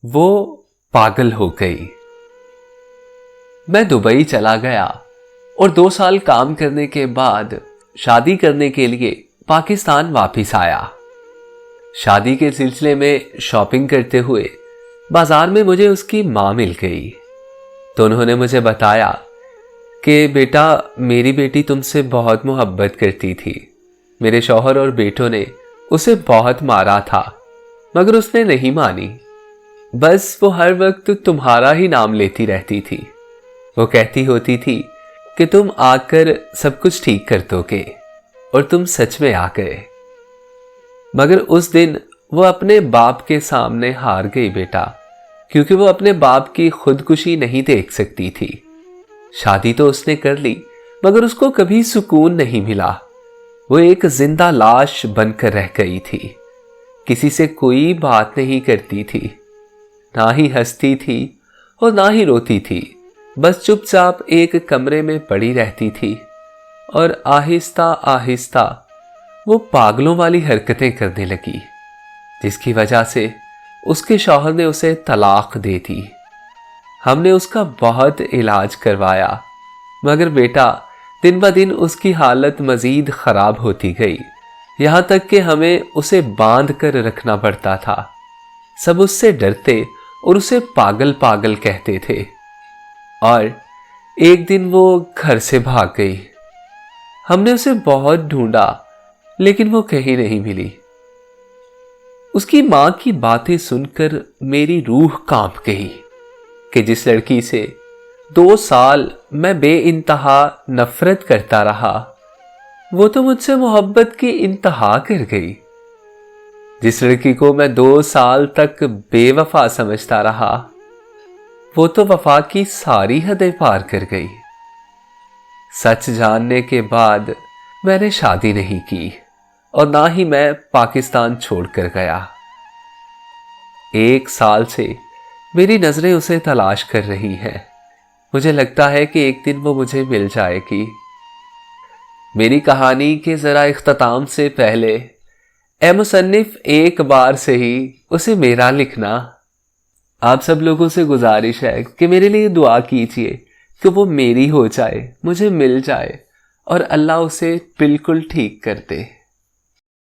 वो पागल हो गई। मैं दुबई चला गया और 2 साल काम करने के बाद शादी करने के लिए पाकिस्तान वापस आया। शादी के सिलसिले में शॉपिंग करते हुए बाजार में मुझे उसकी मां मिल गई। तो उन्होंने मुझे बताया कि बेटा, मेरी बेटी तुमसे बहुत मोहब्बत करती थी। मेरे शौहर और बेटों ने उसे बहुत मारा था, मगर उसने नहीं मानी। बस वो हर वक्त तुम्हारा ही नाम लेती रहती थी। वो कहती होती थी कि तुम आकर सब कुछ ठीक कर दोगे, और तुम सच में आ गए। मगर उस दिन वो अपने बाप के सामने हार गई बेटा, क्योंकि वो अपने बाप की खुदकुशी नहीं देख सकती थी। शादी तो उसने कर ली, मगर उसको कभी सुकून नहीं मिला। वो एक जिंदा लाश बनकर रह गई थी। किसी से कोई बात नहीं करती थी, ना ही हंसती थी और ना ही रोती थी। बस चुपचाप एक कमरे में पड़ी रहती थी और आहिस्ता आहिस्ता वो पागलों वाली हरकतें करने लगी, जिसकी वजह से उसके शौहर ने उसे तलाक दे दी। हमने उसका बहुत इलाज करवाया, मगर बेटा दिन ब दिन उसकी हालत मजीद खराब होती गई, यहां तक कि हमें उसे बांध कर रखना पड़ता था। सब उससे डरते और उसे पागल पागल कहते थे। और एक दिन वो घर से भाग गई। हमने उसे बहुत ढूंढा, लेकिन वो कहीं नहीं मिली। उसकी मां की बातें सुनकर मेरी रूह कांप गई कि जिस लड़की से 2 साल मैं बेइंतहा नफरत करता रहा, वो तो मुझसे मोहब्बत की इंतहा कर गई। जिस लड़की को मैं 2 साल तक बेवफा समझता रहा, वो तो वफा की सारी हदें पार कर गई। सच जानने के बाद मैंने शादी नहीं की और ना ही मैं पाकिस्तान छोड़कर गया। 1 साल से मेरी नजरें उसे तलाश कर रही हैं। मुझे लगता है कि एक दिन वो मुझे मिल जाएगी। मेरी कहानी के जरा इख्तिताम से पहले ए मुसन्निफ एक बार से ही उसे मेरा लिखना। आप सब लोगों से गुजारिश है कि मेरे लिए दुआ कीजिए कि वो मेरी हो जाए, मुझे मिल जाए और अल्लाह उसे बिल्कुल ठीक कर दे।